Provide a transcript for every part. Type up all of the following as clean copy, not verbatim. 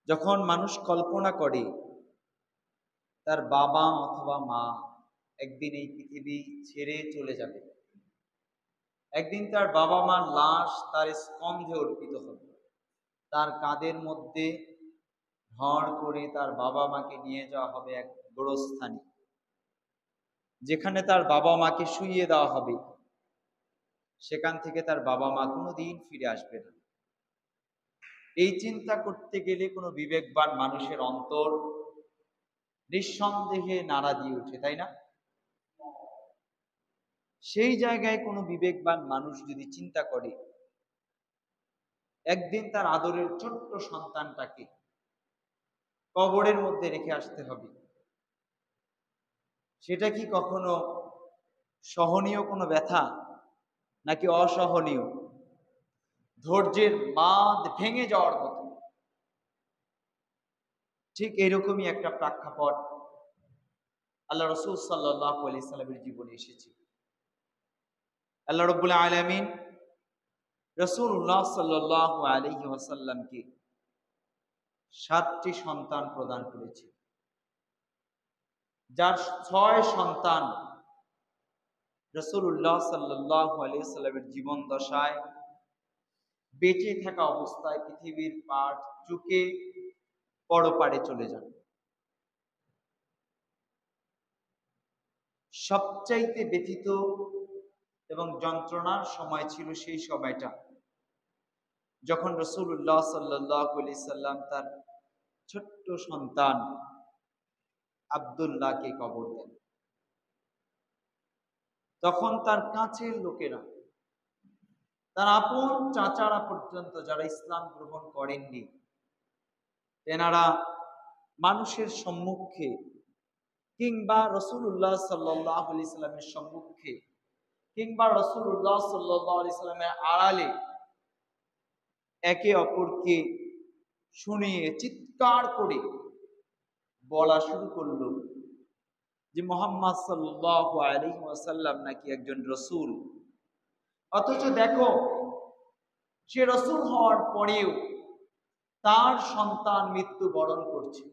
যখন মানুষ কল্পনা করে তার বাবা অথবা মা একদিন এই পৃথিবী ছেড়ে চলে যাবে, একদিন তার বাবা মার লাশ তার স্কন্ধে অর্পিত হবে, তার কাঁধের মধ্যে ভর করে তার বাবা মাকে নিয়ে যাওয়া হবে এক গোরস্থানে, যেখানে তার বাবা মাকে শুইয়ে দেওয়া হবে। সেখান থেকে তার বাবা মা কোনোদিন ফিরে আসবে না। এই চিন্তা করতে গেলে কোনো বিবেকবান মানুষের অন্তর নিঃসন্দেহে নাড়া দিয়ে ওঠে, তাই না? সেই জায়গায় কোনো বিবেকবান মানুষ যদি চিন্তা করে একদিন তার আদরের ছোট্ট সন্তানটাকে কবরের মধ্যে রেখে আসতে হবে, সেটা কি কখনো সহনীয় কোনো ব্যথা নাকি অসহনীয়, ধৈর্যের বাঁধ ভেঙে যাওয়ার মতো? ঠিক এরকমই একটা প্রেক্ষাপট আল্লাহ রাসূল সাল্লাল্লাহু আলাইহি সাল্লামের জীবনে এসেছে। আল্লাহ রাব্বুল আলামিন রাসূলুল্লাহ সাল্লাল্লাহু আলাইহি ওয়াসাল্লামকে 7টি সন্তান প্রদান করেছে, যার 6 সন্তান রাসূলুল্লাহ সাল্লাল্লাহু আলাইহি সাল্লামের জীবন দশায় বেঁচে থাকা অবস্থায় পৃথিবীর পাট চুকে পরপারে চলে যান। সবচাইতে ব্যথিত এবং যন্ত্রণার সময় ছিল সেই সময়টা যখন রাসূলুল্লাহ সাল্লাল্লাহু আলাইহি সাল্লাম তার ছোট্ট সন্তান আব্দুল্লাহকে কবর দেন। তখন তার কাছের লোকেরা, তার আপন চাচারা পর্যন্ত যারা ইসলাম গ্রহণ করেননি, তেনারা মানুষের সম্মুখে কিংবা রাসূলুল্লাহ সাল্লাল্লাহু আলাইহি সাল্লামের সম্মুখে কিংবা রাসূলুল্লাহ সাল্লাল্লাহু আলাইহি সাল্লামের আড়ালে একে অপরকে শুনিয়ে চিৎকার করে বলা শুরু করলো যে মুহাম্মদ সাল্লাল্লাহু আলাইহি ওয়াসাল্লাম নাকি একজন রাসূল। অথচ দেখো, সে রাসূল হওয়ার পরেও তার সন্তান মৃত্যুবরণ করছে।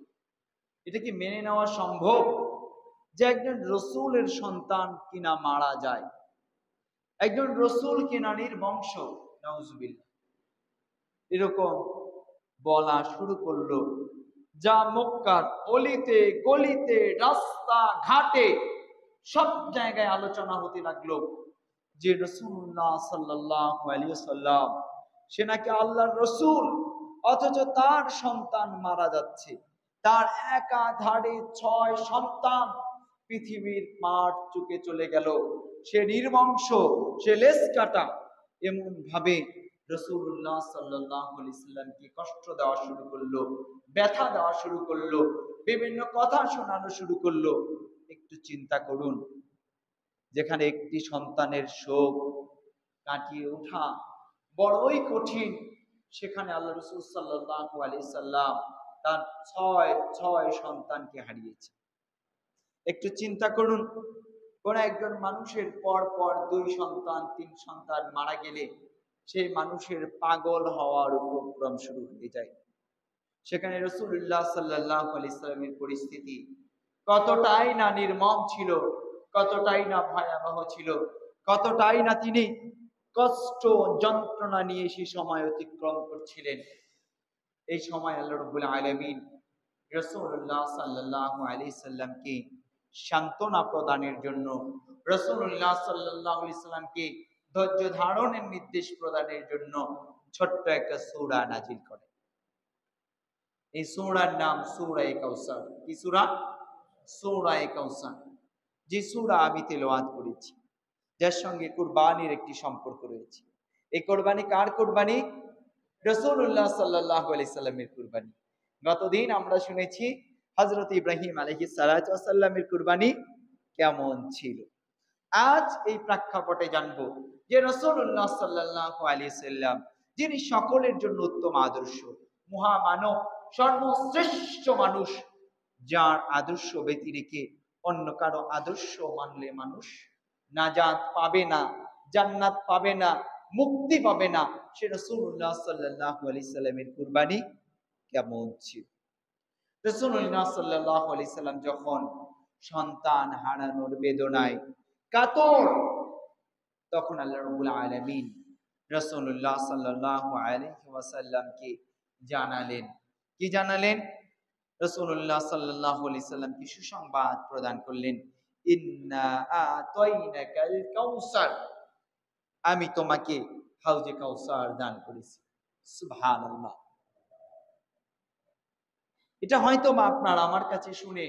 এটা কি মেনে নেওয়া সম্ভব যে একজন রাসূলের সন্তান কিনা মারা যায়, একজন রাসূল কিনা নির্বংশ? নাউজুবিল্লাহ। এরকম বলা শুরু করলো, যা মক্কার অলিতে গলিতে রাস্তা ঘাটে সব জায়গায় আলোচনা হতে লাগলো যে রাসূলুল্লাহ সাল্লাল্লাহু আলাইহি ওয়াসাল্লাম সে নাকি আল্লাহর রাসূল, অথচ তার সন্তান মারা যাচ্ছে। তার একাধারে 6 সন্তান পৃথিবীর মাঠ চুকে চলে গেল। সে নির্বংশ, সে লেজ কাটা। এমন ভাবে রাসূলুল্লাহ সাল্লাল্লাহু আলাইহি সাল্লামকে কষ্ট দেওয়া শুরু করলো, ব্যথা দেওয়া শুরু করলো, বিভিন্ন কথা শোনানো শুরু করলো। একটু চিন্তা করুন, যেখানে একটি সন্তানের শোক কাটিয়ে ওঠা বড়ই কঠিন, সেখানে আল্লাহ রাসূল সাল্লাল্লাহু আলাইহি সাল্লাম তার 6 সন্তানকে হারিয়েছে। একটু চিন্তা করুন, কোন একজন মানুষের পর পর 2 সন্তান 3 সন্তান মারা গেলে সেই মানুষের পাগল হওয়ার উপক্রম শুরু হয়ে যায়। সেখানে রাসূলুল্লাহ সাল্লাল্লাহু আলাইহি সাল্লামের পরিস্থিতি কতটাই না নির্মম ছিল, কতটাই না ভয়াবহ ছিল, কতটাই না তিনি কষ্ট যন্ত্রণা নিয়ে সেই সময় অতিক্রম করছিলেন। এই সময় আল্লাহ রাব্বুল আলামিন রাসূলুল্লাহ সাল্লাল্লাহু আলাইহি সাল্লামকে সান্ত্বনা প্রদানের জন্য, রাসূলুল্লাহ সাল্লাল্লাহু আলাইহি সাল্লামকে ধৈর্য ধারণের নির্দেশ প্রদানের জন্য ছোট্ট একটা সূরা নাজিল করেন। এই সূরার নাম সূরা কাউসার। কি সূরা? সূরা কাউসার। যে সূরা আমি তেলাওয়াত করেছি, যার সঙ্গে কুরবানির একটি সম্পর্ক রয়েছে। এই কুরবানি কার কুরবানি? রাসূলুল্লাহ সাল্লাল্লাহু আলাইহি সাল্লামের কুরবানি। গতদিন আমরা শুনেছি হযরত ইব্রাহিম আলাইহিস সালাতু ওয়াস সালামের কুরবানি কেমন ছিল। আজ এই প্রেক্ষাপটে জানবো যে রাসূলুল্লাহ সাল্লাল্লাহু আলাইহি সাল্লাম, যিনি সকলের জন্য উত্তম আদর্শ, মহামানব, সর্বশ্রেষ্ঠ মানুষ, যার আদর্শ ব্যতিরেকে অন্য কারো আদর্শ মানলে মানুষ নাজাত পাবে না, জান্নাত পাবে না, মুক্তি পাবে না। সে রাসূলুল্লাহ সাল্লাল্লাহু আলাইহি সাল্লামের কুরবানি কেমন ছিল। রাসূলুল্লাহ সাল্লাল্লাহু আলাইহি সাল্লাম যখন সন্তান হারানোর বেদনায় কাতর, তখন আল্লাহ রাব্বুল আলামিন রাসূলুল্লাহ সাল্লাল্লাহু আলাইহি ওয়াসাল্লামকে জানালেন। কি জানালেন? রাসূলুল্লাহ সাল্লাল্লাহু আলাইহি সাল্লামকে সুসংবাদ প্রদান করলেন, ইন্না আতাইনাকাল কাউসার, আমি তোমাকে হাউজে কাউসার দান করেছি। সুবহানাল্লাহ। এটা হয়তো বা আপনার আমার কাছে শুনে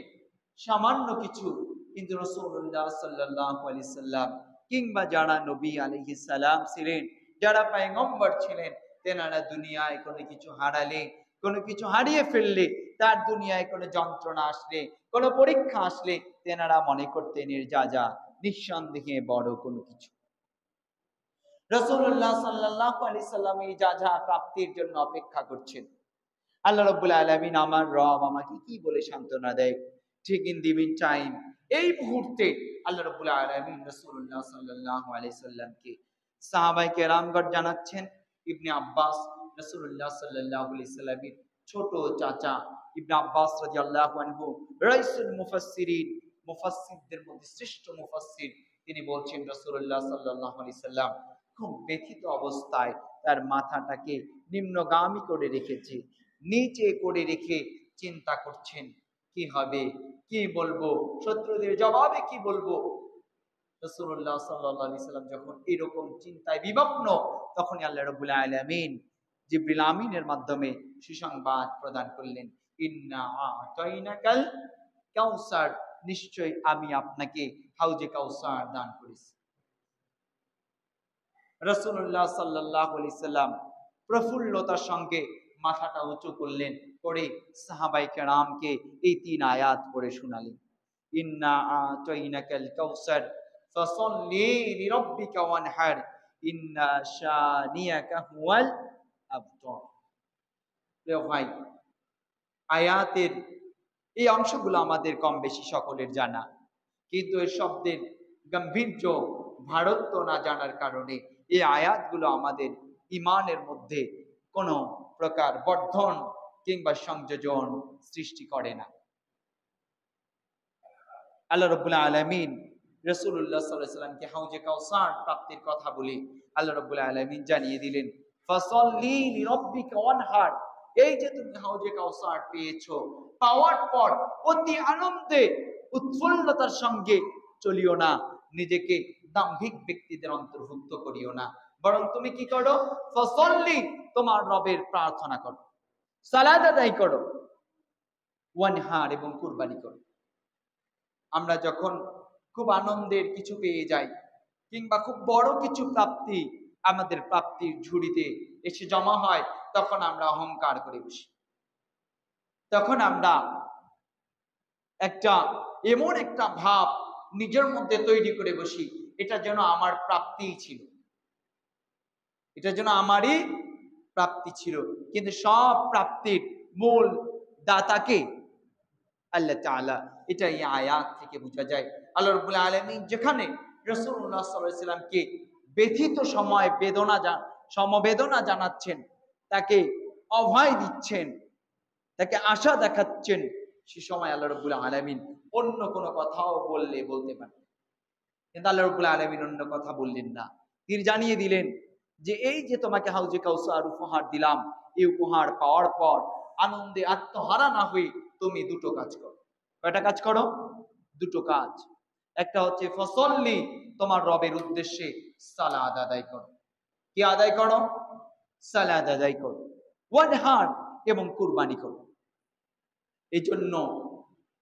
সামান্য কিছু, কিন্তু রাসূলুল্লাহ সাল্লাল্লাহু আলাইহি সাল্লাম কিংবা যারা নবী আলাইহিস সালাম ছিলেন, যারা পয়গম্বর ছিলেন, তেনারা দুনিয়ায় কোনো কিছু হারালে, কোনো কিছু হারিয়ে ফেললে, তার দুনিয়ায় কোনো যন্ত্রণা আসলে, কোনো পরীক্ষা আসলে তেনারা মনে করতেন এর যা নিঃসন্দেহে বড় কোনো কিছু। রাসূলুল্লাহ সাল্লাল্লাহু আলাইহি সাল্লাম এই যা প্রাপ্তির জন্য অপেক্ষা করছেন। আল্লাহ রাব্বুল আলামিন, আমার রব আমাকে কি বলে সান্ত্বনা দেয়, ঠিক ইন দি মিন টাইম, এই মুহূর্তে আল্লাহ রাব্বুল আলামিন রাসূলুল্লাহ সাল্লাল্লাহু আলাইহি সাল্লামকে সাহাবায়ে কেরামগণ জানাচ্ছেন। ইবনে আব্বাস, রাসূলুল্লাহ সাল্লাল্লাহু আলাইহি সাল্লামের ছোট চাচা ইবনে আব্বাস রাদিয়াল্লাহু আনহু, রাইসুল মুফাসসিরিন, মুফাসসিরদের মধ্যে শ্রেষ্ঠ মুফাসসির, তিনি বলছেন রাসূলুল্লাহ সাল্লাল্লাহু আলাইহি সাল্লাম খুব ব্যথিত অবস্থায় তার মাথাটাকে নিম্নগামী করে রেখেছে, নিচে করে রেখে চিন্তা করছেন কি হবে, কি বলবো, শত্রুদের জবাবে কি বলবো। রাসূলুল্লাহ সাল্লাল্লাহু আলাইহি সাল্লাম যখন এরকম চিন্তায় বিমগ্ন, তখন আল্লাহ রাব্বুল আলামিন জিবরিল আমিনের মাধ্যমে সুসংবাদ প্রদান করলেন, ইন্না আতাইনাকাল কাউসার, নিশ্চয় আমি আপনাকে হাউজে কাউসার দান করেছি। রাসূলুল্লাহ সাল্লাল্লাহু আলাইহি সাল্লাম প্রফুল্লতার সঙ্গে মাথাটা উঁচু করলেন, করে সাহাবায়ে কেরামকে এই ৩ আয়াত পড়ে শোনালেন, ইন্না আতাইনাকাল কাউসার ফাসাল্লি লিরাব্বিকা ওয়ানহার ইন্না শানিয়াকা হুয়াল আবতার। প্রিয় ভাই, আয়াতের এই অংশগুলো আমাদের কম বেশি সকলের জানা, কিন্তু এই শব্দের গাম্ভীর্য ভারত্ব না জানার কারণে এই আয়াতগুলো আমাদের ঈমানের মধ্যে কোনো প্রকার বর্ধন কিংবা সংযোজন সৃষ্টি করে না। আল্লাহ রাব্বুল আলামিন রাসূলুল্লাহ সাল্লাল্লাহু আলাইহি সাল্লামকে হাউজে কাউসার প্রাপ্তির কথা বলে আল্লাহ রাব্বুল আলামিন জানিয়ে দিলেন, ফাসাল্লি লিরাব্বিকা ওয়ানহার, এই যে তুমি হাউজে কাউসার পেয়েছো, পাওয়ার পর অতি আনন্দে উৎফুল্লতার সঙ্গে চলিও না, নিজেকে দাম্ভিক ব্যক্তিদের অন্তর্ভুক্ত করিও না, বরং তুমি কি করো, ফাসাল্লি, তোমার রবের প্রার্থনা করো, সালাত আদায় করো, ওয়ানহার, এবং কুরবানি করো। আমরা যখন খুব আনন্দের কিছু পেয়ে যাই কিংবা খুব বড় কিছু প্রাপ্তি আমাদের প্রাপ্তির ঝুড়িতে এসে জমা হয়, তখন আমরা অহংকার করে বসি, তখন আমরা এমন একটা ভাব নিজের মধ্যে তৈরি করে বসি, এটা যেন আমার প্রাপ্তিই ছিল, এটা যেন আমারই প্রাপ্তি ছিল। কিন্তু সব প্রাপ্তির মূল দাতাকে আল্লাহ তাআলা, এটা এই আয়াত থেকে বোঝা যায়। আল্লাহ রাব্বুল আলামিন যেখানে রাসূলুল্লাহ সাল্লাল্লাহু আলাইহি সাল্লামকে ব্যথিত সময় সমবেদনা জানাচ্ছেন, তাকে অভয় দিচ্ছেন, তাকে আশা দেখাচ্ছেন, সে সময় আল্লাহ রাব্বুল আলামিন অন্য কোনো কথাও বলতে পারেন, কিন্তু আল্লাহ রাব্বুল আলামিন অন্য কথা বললেন না। তিনি জানিয়ে দিলেন যে এই যে তোমাকে হাউজে কাউসার উপহার দিলাম, এই উপহার পাওয়ার পর আনন্দে আত্মহারা না হয়ে তুমি দুটো কাজ করো। কয়টা কাজ করো? দুটো কাজ। একটা হচ্ছে ফসল্লি, তোমার রবের উদ্দেশ্যে সালাত আদায় করো। কি আদায় করো? সালাত আদায় করো। ওয়ানহার, এবং কুরবানি করো। এই জন্য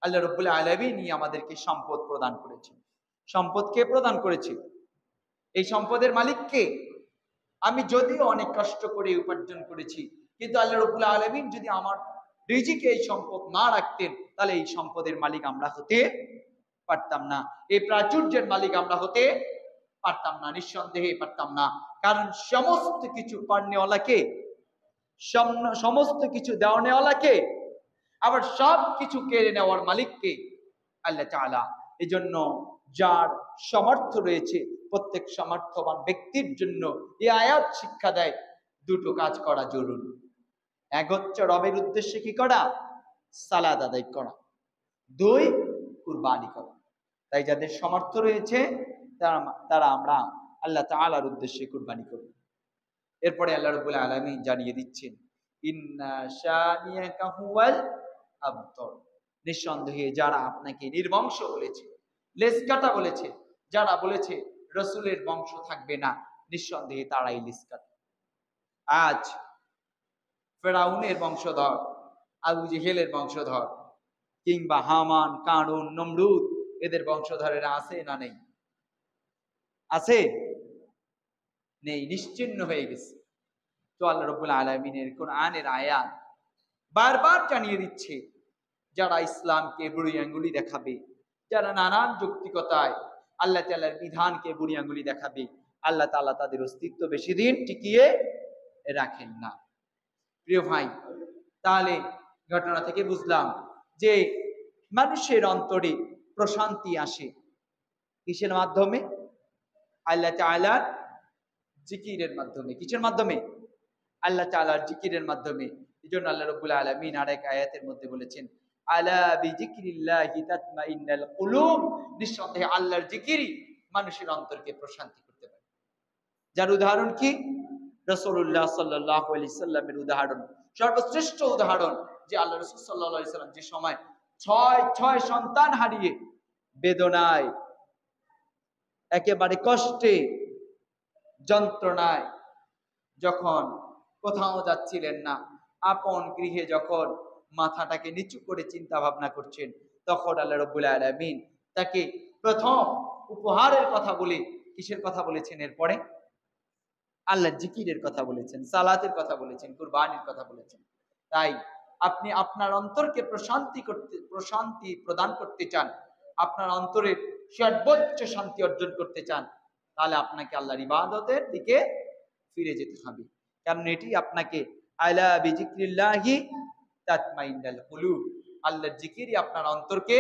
আল্লাহ রাব্বুল আলামিন আমাদেরকে সম্পদ প্রদান করেছেন। সম্পদ কে প্রদান করেছে? এই সম্পদের মালিক কে? আমি যদিও অনেক কষ্ট করে উপার্জন করেছি, কিন্তু আল্লাহ রাব্বুল আলামিন যদি আমার রিজিকে এই সম্পদ না রাখতেন, তাহলে এই সম্পদের মালিক আমরা হতে পারতাম না, এই প্রাচুর্যের মালিক আমরা হতে পারতাম না, নিঃসন্দেহে পারতাম না। কারণ সমস্ত কিছু পারনেওয়ালাকে, সমস্ত কিছু দেওয়ানেওয়ালাকে, আবার সব কিছু কেড়ে নেওয়ার মালিককে আল্লাহ তাআলা। এই জন্য যার সামর্থ্য রয়েছে, প্রত্যেক সামর্থ্যবান ব্যক্তির জন্য এই আয়াত শিক্ষা দেয় দুটো কাজ করা জরুরি। এক হচ্ছে রবের উদ্দেশ্যে কি করা, সালাত আদায় করা, দুই কুরবানি করা। তাই যাদের সামর্থ্য রয়েছে তারা আমরা আল্লাহ তাআলার উদ্দেশ্যে কুরবানি করব। এরপরে আল্লাহ রাব্বুল আলামিন জানিয়ে দিচ্ছেন, ইন্না শানিয়াকা হুয়াল আবতর, নিঃসন্দেহে যারা আপনাকে নির্বংশ বলেছে, লেজ কাটা বলেছে, যারা বলেছে রাসূলের বংশ থাকবে না, নিঃসন্দেহে তারাই লেজ কাটা। আজ ফেরাউনের বংশধর, আবু জেহেলের বংশধর, কিংবা হামান, কারুন, নমরুদ, এদের বংশধরেরা আছে না নেই? আছে? নেই, নিশ্চিহ্ন হয়ে গেছে। তো আল্লাহ রাব্বুল আলামিনের কোরআনের আয়াত বারবার জানিয়ে দিচ্ছে, যারা ইসলামকে বুড়ি আঙ্গুলি দেখাবে, যারা নানান যৌক্তিকতায় আল্লাহ তাআলার বিধানকে বুড়ি আঙ্গুলি দেখাবে, আল্লাহ তাআলা তাদের অস্তিত্ব বেশি দিন টিকিয়ে রাখেন না। প্রিয় ভাই, তাহলে ঘটনা থেকে বুঝলাম যে মানুষের অন্তরে প্রশান্তি আসে কিসের মাধ্যমে? আল্লাহ তাআলার জিকিরের মাধ্যমে। কিসের মাধ্যমে? আল্লাহ তাআলার জিকিরের মাধ্যমে। এজন্য আল্লাহ রাব্বুল আলামিন আরেক আয়াতের মধ্যে বলেছেন, আলা বিযিকরিল্লাহি তাতমাইন্নাল কুলুব, নিঃসন্দেহে আল্লাহর জিকিরই মানুষের অন্তরকে প্রশান্তি করতে পারে। যার উদাহরণ কি? রাসূলুল্লাহ সাল্লাল্লাহু আলাইহি সাল্লামের উদাহরণ, সর্বশ্রেষ্ঠ উদাহরণ। যে আল্লাহ রাসূল সাল্লাল্লাহু আলাইহি সাল্লাম যে সময় ছয় সন্তান হারিয়ে বেদনায়, একেবারে কষ্টে, যন্ত্রণায় যখন কোথাও যাচ্ছিলেন না, আপন গৃহে যখন মাথাটাকে নিচু করে চিন্তা ভাবনা করছেন, তখন আল্লাহ রাব্বুল আলামিন তাকে প্রথম উপহারের কথা বলে কিসের কথা বলেছেন? এরপরে আল্লাহর জিকিরের কথা বলেছেন, সালাতের কথা বলেছেন, কুরবানির কথা বলেছেন। তাই আপনি আপনার অন্তরকে প্রশান্তি প্রদান করতে চান, আপনার অন্তরের সর্বোচ্চ শান্তি অর্জন করতে চান, তাহলে আপনাকে আল্লাহর ইবাদতের দিকে ফিরে যেতে হবে। কারণ এটি আপনাকে আলা বিযিকরিল্লাহি তাতমাইন্নাল কুলুব, আল্লাহর জিকিরই আপনার অন্তরকে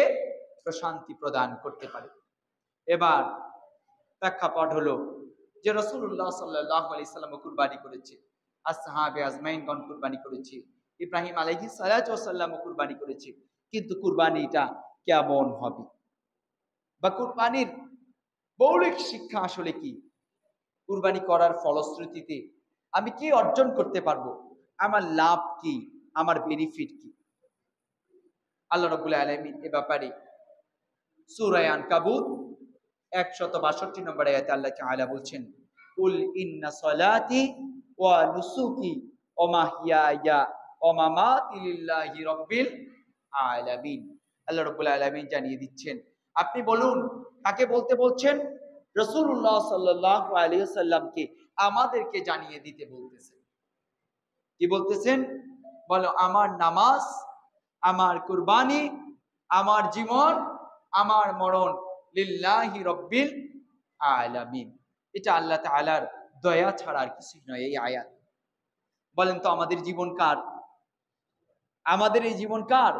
প্রশান্তি প্রদান করতে পারে। এবার প্রেক্ষাপট হলো যে রাসূলুল্লাহ সাল্লাল্লাহু আলাইহি সাল্লাম কুরবানি করেছে, আসহাবে আজমাইনগণ কুরবানি করেছে, ইব্রাহিম আলাইহিস সালাতু ওয়াস সালাম কুরবানি করেছে। কিন্তু কুরবানিটা কেমন হবে, বা কুরবানির মৌলিক শিক্ষা আসলে কি? কুরবানি করার ফলশ্রুতিতে আমি কি অর্জন করতে পারবো? আমার লাভ কি? আমার বেনিফিট কি? আল্লাহ রাব্বুল আলামিন এ ব্যাপারে সূরা আনকাবুত 162 নম্বর আয়াতে আল্লাহ তাআলা বলছেন, কুল ইন্না সলাতি ওয়া নুসুকি ওয়া মাহইয়ায়া ওয়া মামাতি লিল্লাহি রাব্বিল আলামিন। আল্লাহ রাব্বুল আলামিন জানিয়ে দিচ্ছেন, আপনি বলুন, কাকে বলতে বলছেন? রাসূলুল্লাহ সাল্লাল্লাহু আলাইহি ওয়াসাল্লামকে আমাদেরকে জানিয়ে দিতে বলতেছেন। কি বলতেছেন? বলো, আমার নামাজ, আমার কুরবানি, আমার জীবন, আমার মরণ লিল্লাহি রাব্বিল আলামিন। এটা আল্লাহ তাআলার দয়া ছাড়া আর কিছুই নয় এই আয়াত। বলেন তো, আমাদের জীবন কার? আমাদের এই জীবন কার?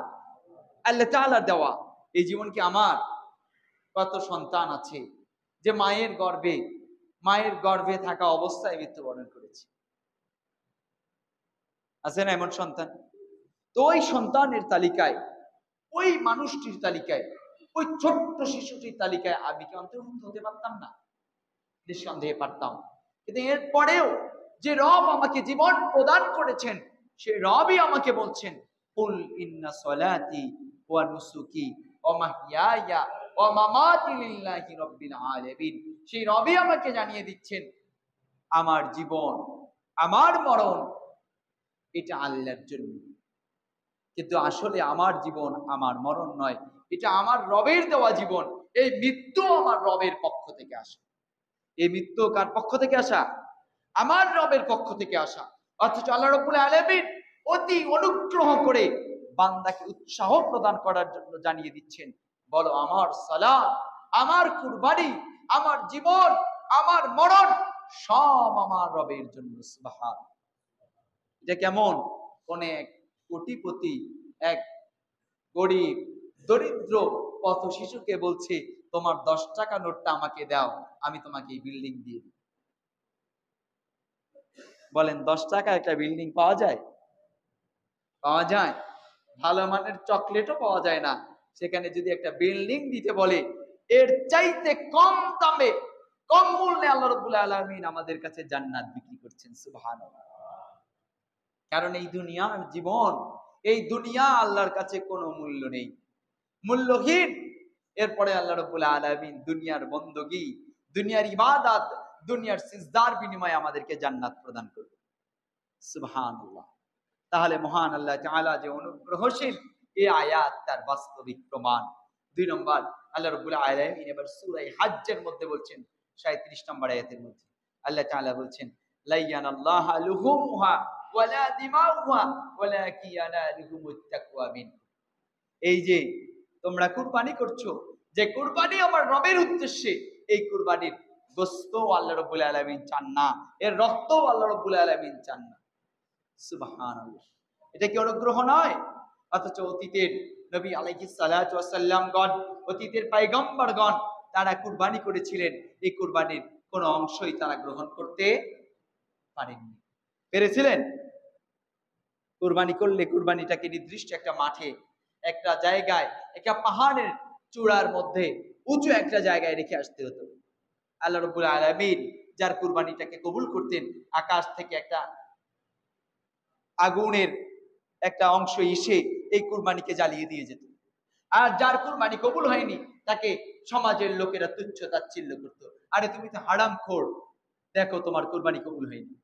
আল্লাহ তাআলার দেওয়া। এই জীবন কি আমার? কত সন্তান আছে যে মায়ের গর্ভে থাকা অবস্থায় মৃত্যুবরণ করেছে? আছে না এমন সন্তান? তো ওই সন্তানের তালিকায়, ওই মানুষটির তালিকায়, ওই ছোট্ট শিশুটির তালিকায় আমি কি অন্তর্ভুক্ত হতে পারতাম না? নিঃসন্দেহে পারতাম। কিন্তু এরপরেও যে রব আমাকে জীবন প্রদান করেছেন, সেই রবই আমাকে বলছেন, কুল ইন্না সলাতি ওয়া নুসুকি ওয়া মাহইয়ায়া ওয়া মামাতি লিল্লাহি রাব্বিল আলামিন। সেই রবই আমাকে জানিয়ে দিচ্ছেন, আমার জীবন, আমার মরণ এটা আল্লাহর জন্য। কিন্তু আসলে আমার জীবন, আমার মরণ নয়, এটা আমার রবের দেওয়া জীবন। এই মৃত্যু আমার রবের পক্ষ থেকে আসা। এই মৃত্যু কার পক্ষ থেকে আসা? আমার রবের পক্ষ থেকে আসা। অথচ আল্লাহ রাব্বুল আলামিন অতি অনুগ্রহ করে বান্দাকে উৎসাহ প্রদান করার জন্য জানিয়ে দিচ্ছেন, বলো, আমার সালাত, আমার কুরবানি, আমার জীবন, আমার মরণ সব আমার রবের জন্য। সুবহানাল্লাহ। এটা কেমন? কোন এক কোটিপতি এক গরিব দরিদ্র পথ শিশুকে বলছে, তোমার 10 টাকা নোটটা আমাকে দাও, আমি তোমাকে এই বিল্ডিং দিয়ে দিই। বলেন, 10 টাকা একটা বিল্ডিং পাওয়া যায়? পাওয়া যায়? ভালো মানের চকলেটও পাওয়া যায় না, সেখানে যদি একটা বিল্ডিং দিতে বলে, এর চাইতে কম দামে, কম মূল্যে আল্লাহ রাব্বুল আলামিন আমাদের কাছে জান্নাত বিক্রি করছেন। সুবহানাল্লাহ। কারণ এই দুনিয়ার জীবন, এই দুনিয়া আল্লাহর কাছে কোনো মূল্য নেই, মূল্যহীন। এরপরে আল্লাহ রাব্বুল আলামিন দুনিয়ার বندگی, দুনিয়ার ইবাদত, দুনিয়ার সিজদার বিনিময়ে আমাদেরকে জান্নাত প্রদান করবে। সুবহানাল্লাহ। তাহলে মহান আল্লাহ তাআলা যে অনুগ্রহশীল, এই আয়াত তার বাস্তবিক প্রমাণ। 2 নম্বর, আল্লাহ রাব্বুল আলামিন এবার সূরা হজ্জের মধ্যে বলছেন, 37 নম্বর আয়াতের মধ্যে আল্লাহ তাআলা বলছেন, লাইয়ানাল্লাহু লুহুমুহা ওয়ালা দিমাউহা ওয়ালাকিন ইয়ানালুহুমুত তাকওয়া মিনকুম। এই যে তোমরা কুরবানি করছো, যে কুরবানি আমার রবের উদ্দেশ্যে, এই কুরবানির গোশত আল্লাহ রাব্বুল আলামিন চান না, এর রক্ত আল্লাহ রাব্বুল আলামিন চান না। সুবহানাল্লাহ। এটা কি অনুগ্রহ নয়? অথচ অতীতের নবী আলাইহিস সালাতু ওয়াস সালামগণ, অতীতের পয়গম্বরগণ তারা কুরবানি করেছিলেন, এই কুরবানির কোন অংশই তারা গ্রহণ করতে পারেননি। পেরেছিলেন? কুরবানি করলে কুরবানিটাকে নির্দিষ্ট একটা মাঠে, একটা জায়গায়, একটা পাহাড়ের চূড়ার মধ্যে উঁচু একটা জায়গায় রেখে আসতে হতো। আল্লাহ রাব্বুল আলামিন যার কুরবানিটাকে কবুল করতেন, আকাশ থেকে একটা আগুনের একটা অংশ এসে এই কুরবানিকে জ্বালিয়ে দিয়ে যেত। আর যার কুরবানি কবুল হয়নি, তাকে সমাজের লোকেরা তুচ্ছ তাচ্ছিল্য করতো, আরে তুমি তো হারামখোর, দেখো তোমার কুরবানি কবুল হয়নি।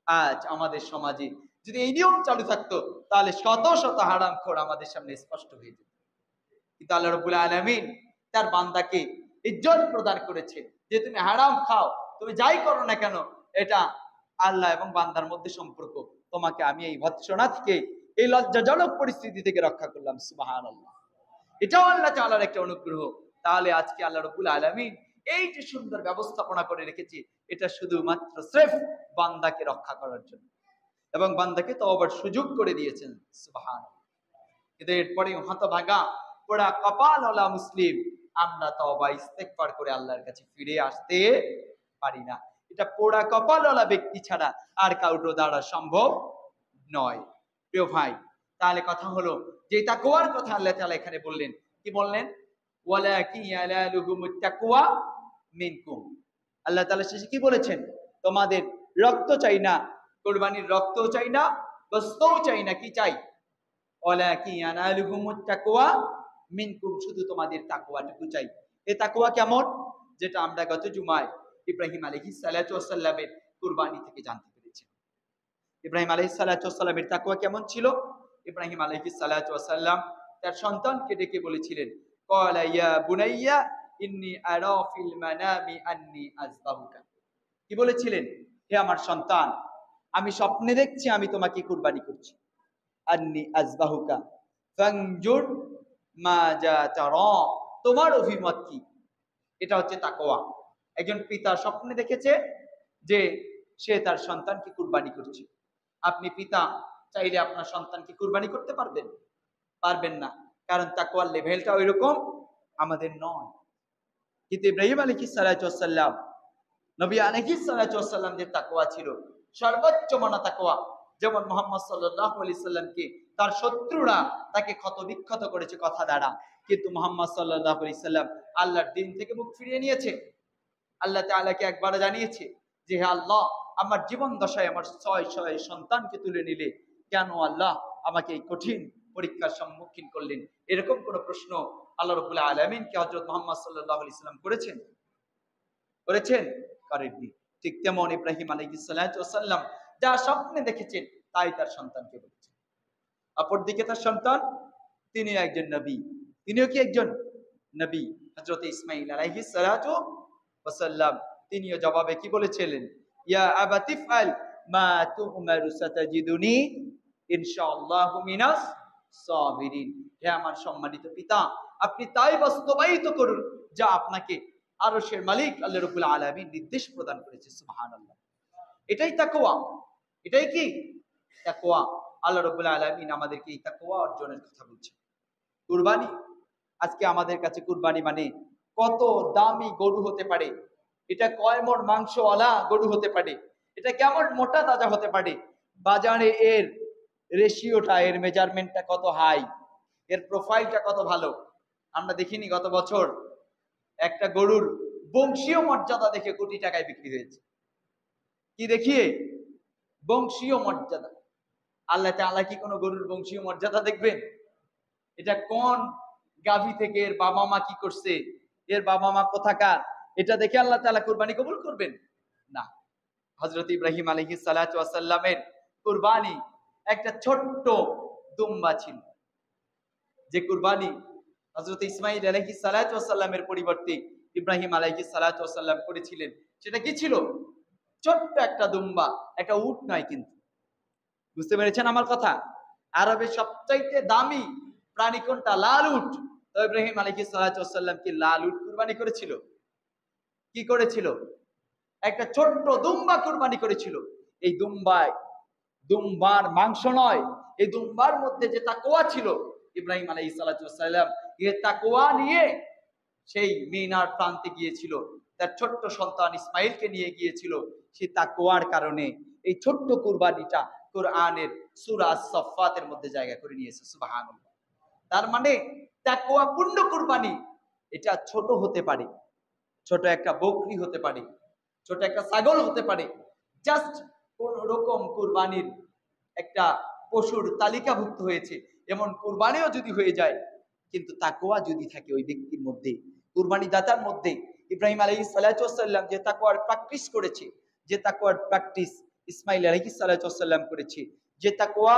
আজ আমাদের সমাজে যদি এই নিয়ম চালু থাকতো, তাহলে শত শত হারামখোর আমাদের সামনে স্পষ্ট হয়ে যেত। কিন্তু আল্লাহ রাব্বুল আলামিন তার বান্দাকে ইজ্জত প্রদান করেছে, যে তুমি হারাম খাও, তুমি যাই করো না কেন, এটা আল্লাহ এবং বান্দার মধ্যে সম্পর্ক, তোমাকে আমি এই ভৎসনা থেকে, এই লজ্জাজনক পরিস্থিতি থেকে রক্ষা করলাম। সুবহানাল্লাহ। এটাও আল্লাহ তাআলার একটা অনুগ্রহ। তাহলে আজকে আল্লাহ রাব্বুল আলামিন এই যে সুন্দর ব্যবস্থাপনা করে রেখেছে, এটা শুধুমাত্র স্রেফ বান্দাকে রক্ষা করার জন্য, এবং বান্দাকে তওবার সুযোগ করে দিয়েছেন। সুবহানাল্লাহ। কিন্তু এরপরে হতভাগা, পোড়া কপালওয়ালা মুসলিম, আমরা তওবা ইস্তেগফার করে আল্লাহর কাছে ফিরে আসতে পারি না। এটা পোড়া কপালওয়ালা ব্যক্তি ছাড়া আর কারো দ্বারা সম্ভব নয়। প্রিয় ভাই, তাহলে কথা হলো যে তাকওয়ার কথা আল্লাহ তাআলা এখানে বললেন, কি বললেন? ওয়ালাকিন ইয়ানালুহুমুত তাকওয়া মিনকুম। আল্লাহ তাআলা শেষে কি বলেছেন? তোমাদের রক্ত চাই না, কুরবানির রক্তও চাই না, গোশতও চাই না, কি চাই? ওয়ালাকিন ইয়ানালুহুমুত তাকওয়া মিনকুম, শুধু তোমাদের তাকওয়াটুকু চাই। এই তাকওয়া কেমন? যেটা আমরা গত জুমায় ইব্রাহিম আলাইহিস সালাতু ওয়াস সালামের কুরবানি থেকে জানতে পেরেছি। ইব্রাহিম আলাইহিস সালাতু ওয়াস সালামের তাকওয়া কেমন ছিল? ইব্রাহিম আলাইহিস সালাতু ওয়াস সালাম তার সন্তানকে ডেকে বলেছিলেন, ক্বালা ইয়া বুনাইয়া ইন্নী আরা ফিল মানামি আন্নী আযবাহুকা। কি বলেছিলেন? হে আমার সন্তান, আমি স্বপ্নে দেখছি আমি তোমাকে কুরবানি করছি। আন্নী আযবাহুকা ফানজুর মাযা তারা, তোমার অভিমত কি? এটা হচ্ছে তাকওয়া। একজন পিতা স্বপ্নে দেখেছে যে সে তার সন্তানকে কুরবানি করছে। আপনি পিতা চাইলে আপনার সন্তানকে কুরবানি করতে পারবেন? পারবেন না, কারণ তাকওয়ার লেভেলটা ওইরকম আমাদের নয়। কিন্তু ইব্রাহিম আলাইহিস সালাতু ওয়াস সালাম, নবী আলাইহিস সালাতু ওয়াস সালাম যে তাকওয়া ছিল, সর্বোচ্চ মানা তাকওয়া। যেমন মুহাম্মদ সাল্লাল্লাহু আলাইহি সাল্লামকে তার শত্রুরা তাকে ক্ষতবিক্ষত করেছে কথা দ্বারা, কিন্তু মুহাম্মদ সাল্লাল্লাহু আলাইহি সাল্লাম আল্লাহর দিন থেকে মুখ ফিরিয়ে নিয়েছে। আল্লাহ তাআলাকে একবার জানিয়েছে যে, হে আল্লাহ, আমার জীবন দশায় আমার 6 সন্তানকে তুলে নিলে, কেন আল্লাহ আমাকে এই কঠিন পরীক্ষার সম্মুখীন করলেন? এরকম কোন প্রশ্ন আল্লাহ রাব্বুল আলামিনকে হযরত মুহাম্মদ সাল্লাল্লাহু আলাইহি সাল্লাম করেছেন? করেননি। ঠিক তেমন ইব্রাহিম আলাইহিস সালাতু ওয়াস সালাম যা স্বপ্নে দেখেছেন তাই তার সন্তানকে বলেছেন। অপরদিকে তার সন্তান, তিনি একজন নবী, তিনিও কি একজন নবী? হযরত ইসমাঈল আলাইহিস সালাতু ওয়াস সালাম তিনিও জবাবে কি বলেছিলেন? ইয়া আবাতিফআল মা তু'মারু সাতাজিদুনি ইনশাআল্লাহু মিনাস সাবিরিন। হে আমার সম্মানিত পিতা, আপনি তাই বাস্তবায়িত করুন যা আপনাকে আরশের মালিক আল্লাহ রাব্বুল আলামিন নির্দেশ প্রদান করেছে। সুবহানাল্লাহ। এটাই তাকওয়া। এটাই কি তাকওয়া? আল্লাহ রাব্বুল আলামিন আমাদেরকে এই তাকওয়া অর্জনের কথা বলছেন। কুরবানি, আজকে আমাদের কাছে কুরবানি মানে কত দামি গরু হতে পারে, এটা কয় মণ মাংসওয়ালা গরু হতে পারে, এটা কেমন মোটা তাজা হতে পারে, বাজারে এর রেশিওটা, এর মেজারমেন্টটা কত হাই, এর প্রোফাইলটা কত ভালো। আমরা দেখিনি গত বছর একটা গরুর বংশীয় মর্যাদা দেখে কোটি টাকায় বিক্রি হয়েছে। কি দেখিয়ে? বংশীয় মর্যাদা। আল্লাহ তাআলা কি কোনো গরুর বংশীয় মর্যাদা দেখবেন? এটা কোন গাভী থেকে, এর বাবা মা কি করছে, এর বাবা মা কোথাকার, এটা দেখে আল্লাহ তাআলা কুরবানি কবুল করবেন না। হযরত ইব্রাহিম আলাইহিস সালাতু ওয়াস সালামের কুরবানি একটা ছোট্ট দুম্বা ছিল, যে কুরবানি হযরত ইসমাঈল আলাইহিস সালাতু ওয়াস সালামের পরিবর্তে ইব্রাহিম আলাইহিস সালাতু ওয়াস সালাম করেছিলেন। সেটা কি ছিল? ছোট্ট একটা দুম্বা, একটা উট নয় কিন্তু। বুঝতে পেরেছেন আমার কথা? আরবের সবচাইতে দামি প্রাণী কোনটা? লাল উট। তো ইব্রাহিম আলাইহিস সালাতু ওয়াস সালাম কি লাল উট কুরবানি করেছিল? কি করেছিল? একটা ছোট্ট দুম্বা কুরবানি করেছিল। এই দুম্বার মাংস নয়, এই দুম্বার মধ্যে যে তাকওয়া ছিল, ইব্রাহিম আলাইহিস সালাতু ওয়াস সালাম এই তাকওয়া নিয়ে সেই মিনার প্রান্তে গিয়েছিল, তার ছোট্ট সন্তান ইসমাইলকে নিয়ে গিয়েছিল। সেই তাকওয়ার কারণে এই ছোট্ট কুরবানিটা কোরআনের সূরা আস-সাফফাতের মধ্যে জায়গা করে নিয়েছে। সুবহানাল্লাহ। তার মানে তাকওয়া পূর্ণ কুরবানি এটা ছোট হতে পারে, ছোট একটা বকরি হতে পারে, ছোট একটা ছাগল হতে পারে, জাস্ট কোন রকম কুরবানির একটা পশুর তালিকাভুক্ত হয়েছে এমন কুরবানিও যদি হয়ে যায়, কিন্তু তাকওয়া যদি থাকে ওই ব্যক্তির মধ্যে, কুরবানি দাতার মধ্যে, ইব্রাহিম আলাইহিস সালাতু ওয়াস সালাম যে তাকওয়ার প্র্যাকটিস করেছে, যে তাকওয়ার প্র্যাকটিস ইসমাঈল আলাইহিস সালাতু ওয়াস সালাম করেছে, যে তাকওয়া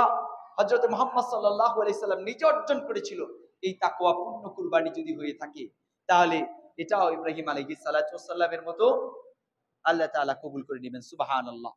হযরত মুহাম্মদ সাল্লাল্লাহু আলাইহি সাল্লাম নিজে অর্জন করেছিল, এই তাকওয়া পূর্ণ কুরবানি যদি হয়ে থাকে, তাহলে এটাও ইব্রাহিম আলাইহিস সালাতু ওয়াস সালামের মতো আল্লাহ তাআলা কবুল করে নেবেন। সুবহানাল্লাহ।